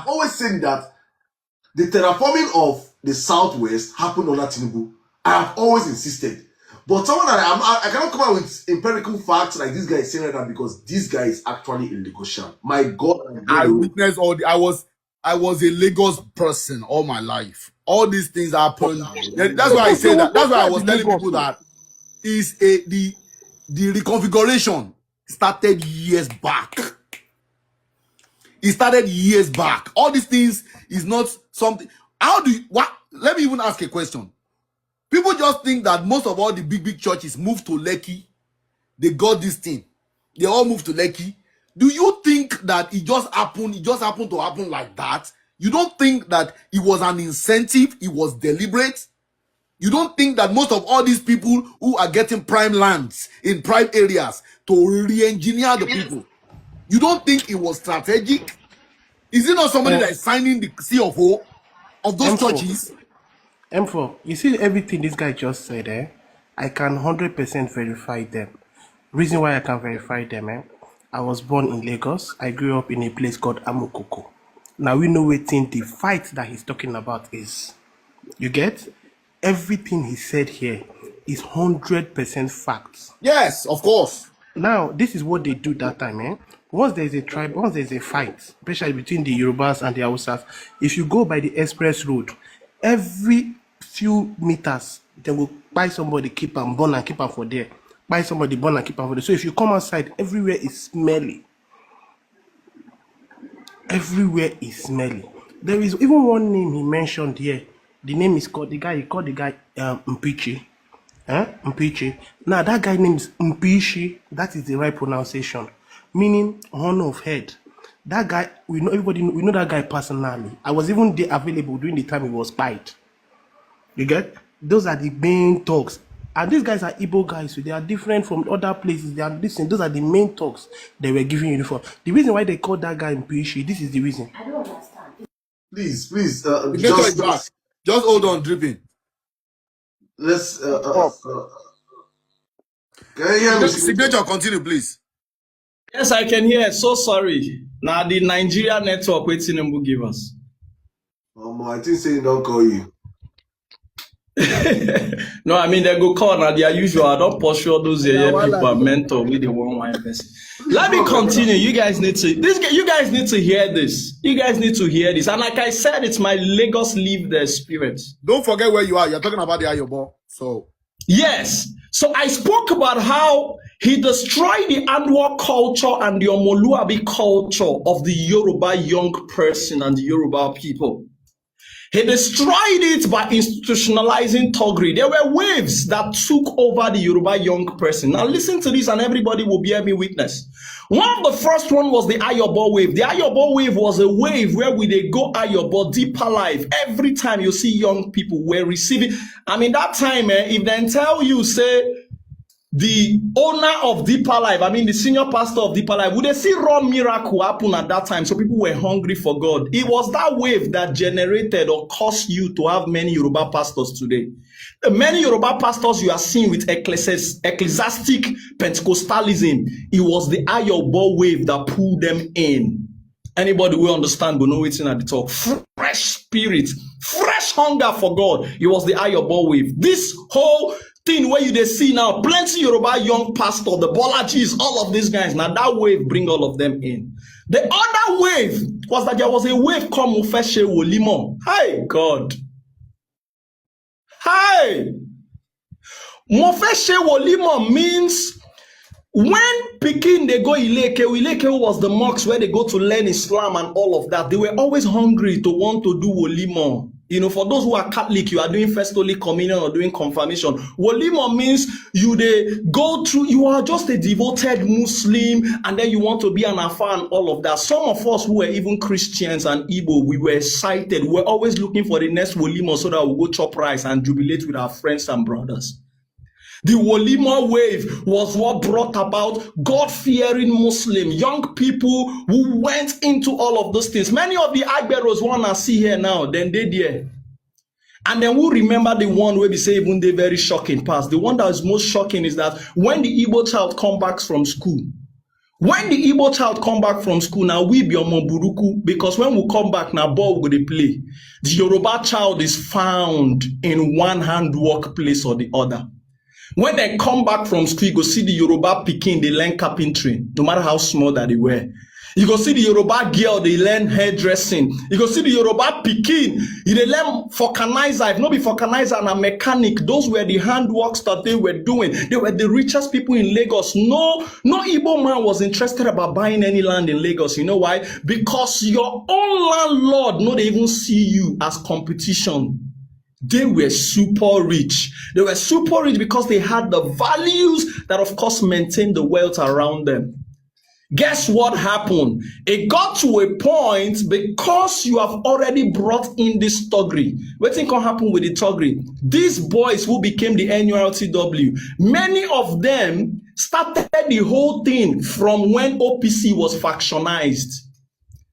I've always said that the terraforming of the Southwest happened under Tinubu. I have always insisted. But someone that I cannot come out with empirical facts like this guy is saying right now, because this guy is actually a Lagosian. My God, I witnessed all I was a Lagos person all my life. All these things happened. That's why I said that. That's why I was telling people that the reconfiguration started years back. It started years back. All these things is not something. Let me even ask a question. People just think that most of all the big churches moved to Lekki. They got this thing. They all moved to Lekki. Do you think that it just happened? It just happened to happen like that? You don't think that it was an incentive? It was deliberate? You don't think that most of all these people who are getting prime lands in prime areas to re-engineer the people, you don't think it was strategic? Is it not somebody that is signing the CFO of those churches? M4, you see everything this guy just said, I can 100% verify them. Reason why I can verify them, I was born in Lagos. I grew up in a place called Amokoko. Now we know what the fight that he's talking about is. You get? Everything he said here is 100% facts. Yes, of course. Now, this is what they do that time, Once there's a tribe, once there's a fight, especially between the Yorubas and the Hausas, if you go by the express road, every few meters, they will buy somebody, keep and burn and keep them for there. Buy somebody, burn and keep them for there. So if you come outside, everywhere is smelly. Everywhere is smelly. There is even one name he mentioned here. The name is called, he called the guy Mpichi. Mpichi. Now that guy name is Mpichi. That is the right pronunciation, meaning horn of head. That guy, we know that guy personally. I was even there available during the time he was spied. You get? Those are the main talks. And these guys are Igbo guys, so they are different from other places. They are listening. Those are the main talks they were giving you for. The reason why they called that guy Mpichi, this is the reason. I don't understand. Please, just hold on, dripping. Let's can you hear me? Signature, continue, please. Yes, I can hear. So sorry. Now the Nigeria network waiting Tinubu give us. I think saying don't call you. No, I mean they go call now their usual. I don't pursue those people mentor with the one person. Let me continue. You guys need to you guys need to hear this. You guys need to hear this. And like I said, it's my Lagos lived spirit. Don't forget where you are. You're talking about the Ayobo. So yes. So I spoke about how he destroyed the annual culture and the Omoluabi culture of the Yoruba young person and the Yoruba people. He destroyed it by institutionalizing Togri. There were waves that took over the Yoruba young person. Now listen to this and everybody will bear me witness. One of the first one was the Ayobo wave. The Ayobo wave was a wave where they go Ayobo deeper life. Every time you see young people were receiving. I mean that time, if they tell you, say, the owner of Deeper Life, I mean the senior pastor of Deeper Life, would they see raw miracle happen at that time? So people were hungry for God. It was that wave that generated or caused you to have many Yoruba pastors today. The many Yoruba pastors you are seeing with ecclesiastic Pentecostalism, it was the Ayobo wave that pulled them in. Anybody will understand, but know it's in at the talk. Fresh spirit, fresh hunger for God. It was the Ayobo wave. This whole thing where they see now, plenty Yoruba young pastor, the Bolajis, all of these guys. Now that wave bring all of them in. The other wave was that there was a wave called Mufeshe Wolimo. Hi, God. Hi. Mufeshe Wolimo means when Pekin they go Ileke was the mosque where they go to learn Islam and all of that. They were always hungry to want to do Wolimo. You know, for those who are Catholic, you are doing First Holy Communion or doing confirmation. Wolimo means they go through, you are just a devoted Muslim and then you want to be an Afa and all of that. Some of us who were even Christians and Igbo, we were excited. We were always looking for the next Wolimo so that we'll go chop rice and jubilate with our friends and brothers. The Wolima wave was what brought about God-fearing Muslim, young people who went into all of those things. Many of the Agberos want to see here now, then they there. And then we'll remember the one where we say even the very shocking past. The one that is most shocking is that when the Igbo child comes back from school, When the Igbo child come back from school, now we be on Buruku, because when we come back, now ball will they play. The Yoruba child is found in one hand workplace or the other. When they come back from school, you go see the Yoruba pikin, they learn carpentry, no matter how small that they were. You go see the Yoruba girl, they learn hairdressing. You go see the Yoruba pikin, they learn vulcanizer. If not be vulcanizer and a mechanic, those were the handworks that they were doing. They were the richest people in Lagos. No Igbo man was interested about buying any land in Lagos. You know why? Because your own landlord, no, they even see you as competition. They were super rich. They were super rich because they had the values that, of course, maintained the wealth around them. Guess what happened? It got to a point, because you have already brought in this thuggery. What think can happen with the thuggery? These boys who became the NURTW, many of them started the whole thing from when OPC was factionized.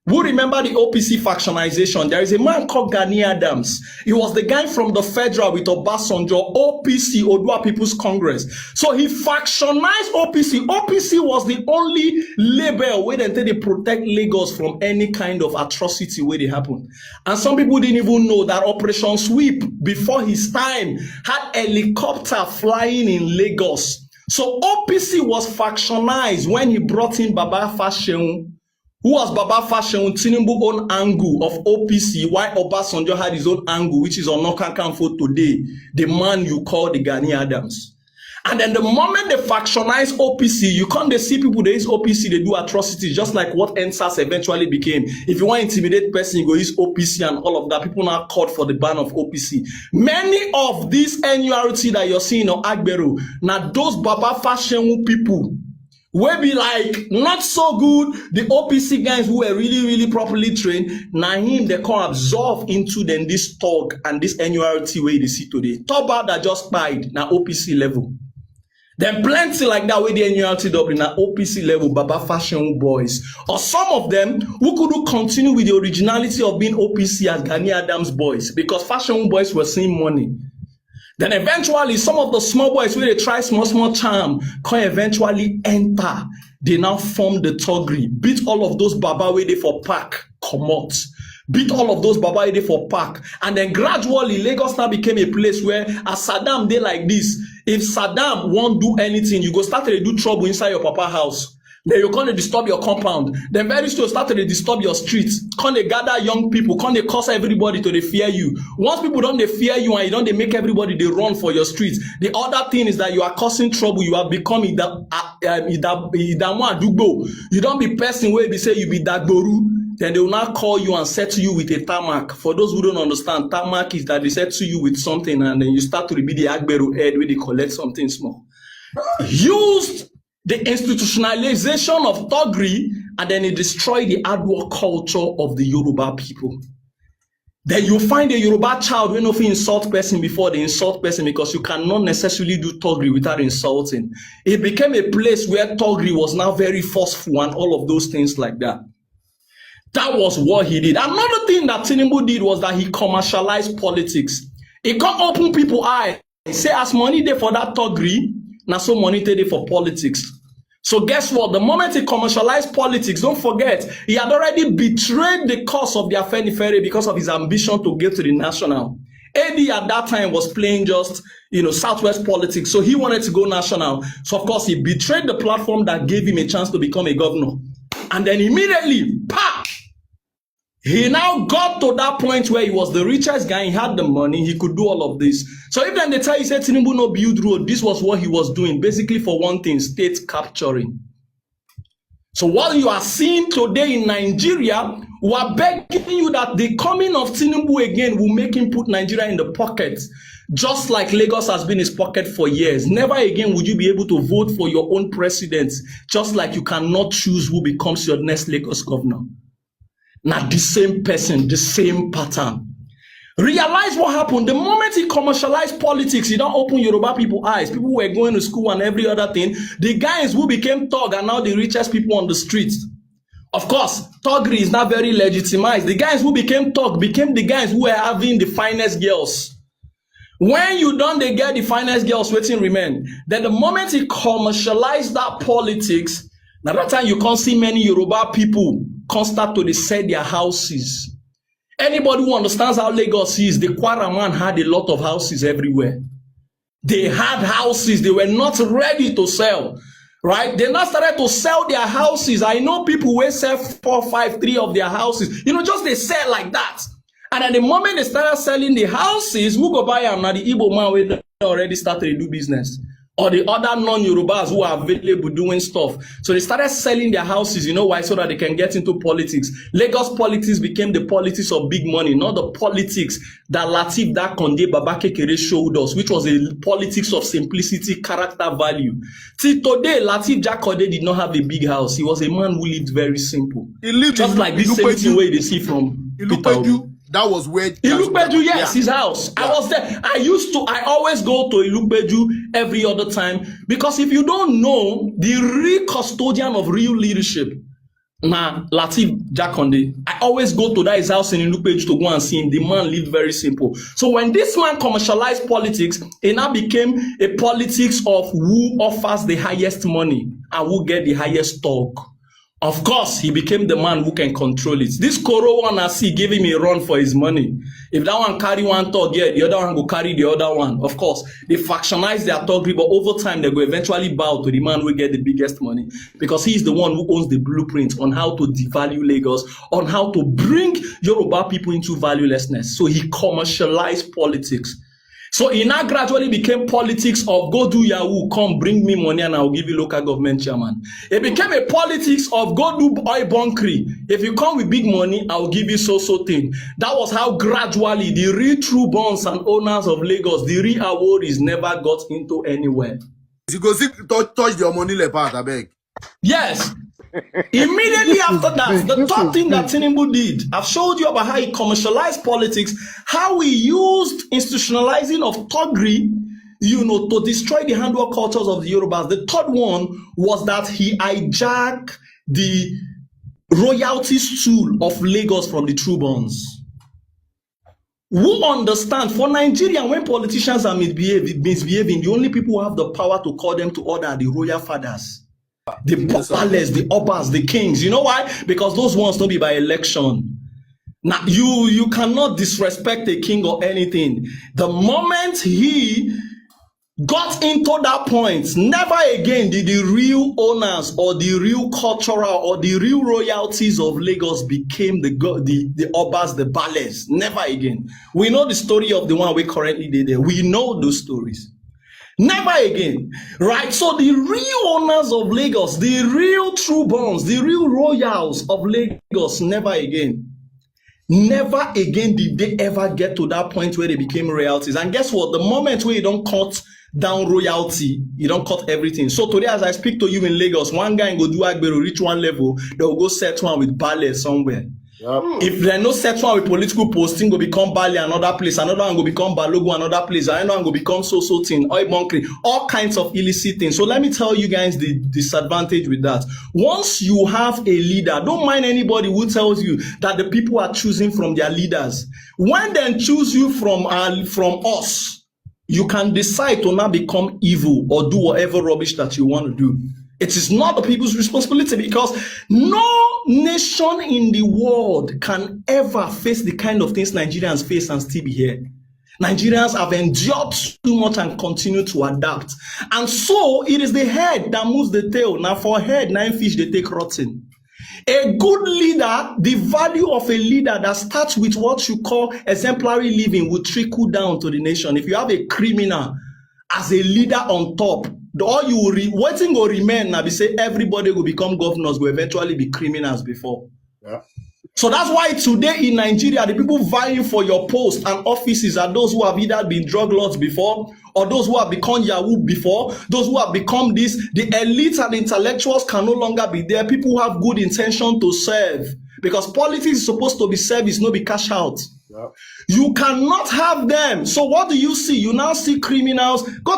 Who remember the OPC factionization? There is a man called Gani Adams. He was the guy from the federal with Obasanjo, OPC, Odua People's Congress. So he factionized OPC. OPC was the only label where they protect Lagos from any kind of atrocity where they happen. And some people didn't even know that Operation Sweep, before his time, had helicopter flying in Lagos. So OPC was factionized when he brought in Baba Fashion. Who was Baba Fashion? Tinubu own angle of OPC, while Obasanjo had his own angle, which is on Nokankanfo today, the man you call the Gani Adams. And then the moment they factionize OPC, you can't see people that use OPC, they do atrocities, just like what NSAS eventually became. If you want to intimidate person, you go use OPC and all of that. People now called for the ban of OPC. Many of these NURT that you're seeing on Agbero, now those Baba Fashion people, will be like, not so good, the OPC guys who were really properly trained, now him, they can absorb into then this talk and this NURT way they see today. Toba that just died, now OPC level. Then plenty like that with the NURTW, now OPC level, Baba Fashion boys. Or some of them who could continue with the originality of being OPC as Gani Adams boys, because Fashion boys were seeing money. Then eventually, some of the small boys, when they try small charm, can eventually enter. They now form the thuggery. Beat all of those Baba way they for pack, come out. Beat all of those Baba way they for pack. And then gradually, Lagos now became a place where, as Saddam, they like this. If Saddam won't do anything, you go start to do trouble inside your papa house. Then you're going to disturb your compound. Then very soon start to disturb your streets. Can they gather young people? Can they cause everybody to they fear you? Once people don't they fear you and you don't they make everybody they run for your streets. The other thing is that you are causing trouble. You have become Idamu Adugbo. You don't be person where they say you be Dagboru. Then they will now call you and settle you with a tarmac. For those who don't understand, tarmac is that they settle you with something and then you start to be the Agberu head where they collect something small. Used the institutionalization of thuggery, and then it destroyed the hardwork culture of the Yoruba people. Then you find a Yoruba child when you insult person before they insult person, because you cannot necessarily do thuggery without insulting. It became a place where thuggery was now very forceful and all of those things like that. That was what he did. Another thing that Tinubu did was that he commercialized politics. It got open people's eyes. Say as money there for that thuggery, now so money there for politics. So guess what? The moment he commercialized politics, don't forget, he had already betrayed the cause of the Afenifere because of his ambition to get to the national. AD at that time was playing just, Southwest politics. So he wanted to go national. So of course, he betrayed the platform that gave him a chance to become a governor. And then immediately, he now got to that point where he was the richest guy, he had the money, he could do all of this. So if then they tell you, say Tinubu no build road, this was what he was doing, basically for one thing, state capturing. So what you are seeing today in Nigeria, we are begging you that the coming of Tinubu again will make him put Nigeria in the pocket, just like Lagos has been his pocket for years. Never again would you be able to vote for your own president, just like you cannot choose who becomes your next Lagos governor. Now the same person, the same pattern. Realize what happened. The moment he commercialized politics, he don't open Yoruba people's eyes. People were going to school and every other thing. The guys who became thug are now the richest people on the streets. Of course, thuggery is not very legitimized. The guys who became thug became the guys who were having the finest girls. When you don't they get the finest girls waiting remain, then the moment he commercialized that politics, Now that time you can't see many Yoruba people can't start to sell their houses. Anybody who understands how Lagos is, the Kwara man had a lot of houses everywhere. They had houses, they were not ready to sell. Right? They now started to sell their houses. I know people who sell 4, 5, 3 of their houses. Just they sell like that. And at the moment they started selling the houses, who go buy them? Now the Igbo man will already started to do business. Or the other non-Yorubas who are available doing stuff. So they started selling their houses, why? So that they can get into politics. Lagos politics became the politics of big money, not the politics that Lateef Dakonde Babakekere showed us, which was a politics of simplicity, character value. Till today, Lateef Dakonde did not have a big house. He was a man who lived very simple. He lived just like this same thing where they see from Peter. That was where Ilupeju, yes, his house. Yeah. I was there. I always go to Ilupeju every other time, because if you don't know, the real custodian of real leadership, Lateef Dakonde, I always go to that his house in Ilupeju to go and see him. The man lived very simple. So when this man commercialized politics, it now became a politics of who offers the highest money and who get the highest stock. Of course, he became the man who can control it. This Koro one I see give him a run for his money. If that one carry one thug, yeah, the other one will carry the other one. Of course, they factionize their thuggery, but over time, they will eventually bow to the man who get the biggest money, because he is the one who owns the blueprint on how to devalue Lagos, on how to bring Yoruba people into valuelessness. So he commercialized politics. So it now gradually became politics of go do Yahoo, come bring me money and I'll give you local government chairman. It became a politics of go do oil bunkering. If you come with big money, I'll give you so thing. That was how gradually the real true bonds and owners of Lagos, the real awards never got into anywhere. You go see touch your money le part, I beg. Yes. Immediately after that, the third thing that Tinubu did, I've showed you about how he commercialized politics, how he used institutionalizing of thuggery, to destroy the handwork cultures of the Yorubas. The third one was that he hijacked the royalty stool of Lagos from the true bonds. Who understand, for Nigeria, when politicians are misbehaving, the only people who have the power to call them to order are the royal fathers. The palace, the obas, the kings. You know why? Because those ones don't be by election. Now, you cannot disrespect a king or anything. The moment he got into that point, never again did the real owners or the real cultural or the real royalties of Lagos became the obas, the palace. Never again. We know the story of the one we currently did there. We know those stories. Never again, right? So the real owners of Lagos, the real true bonds, the real royals of Lagos, never again. Never again did they ever get to that point where they became royalties. And guess what? The moment where you don't cut down royalty, you don't cut everything. So today, as I speak to you in Lagos, one guy go do Agbero, reach one level, they'll go set one with ballet somewhere. Yep. If there no set one with political posting, go become Bali another place, another one go become Balogo another place, another one go become so thing, oil bunkering, all kinds of illicit things. So let me tell you guys the disadvantage with that. Once you have a leader, don't mind anybody who tells you that the people are choosing from their leaders. When they choose you from us, you can decide to now become evil or do whatever rubbish that you want to do. It is not the people's responsibility, because no nation in the world can ever face the kind of things Nigerians face and still be here. Nigerians have endured too much and continue to adapt. And so it is the head that moves the tail. Now for head, 9 fish, they take rotten. A good leader, the value of a leader that starts with what you call exemplary living will trickle down to the nation. If you have a criminal as a leader on top, all you will waiting will remain now. Be say everybody will become governors, will eventually be criminals before. Yeah. So that's why today in Nigeria, the people vying for your post and offices are those who have either been drug lords before, or those who have become Yahoo before, those who have become this. The elites and the intellectuals can no longer be there. People who have good intention to serve, because politics is supposed to be service, not be cash out. Yeah. You cannot have them. So what do you see? You now see criminals. Go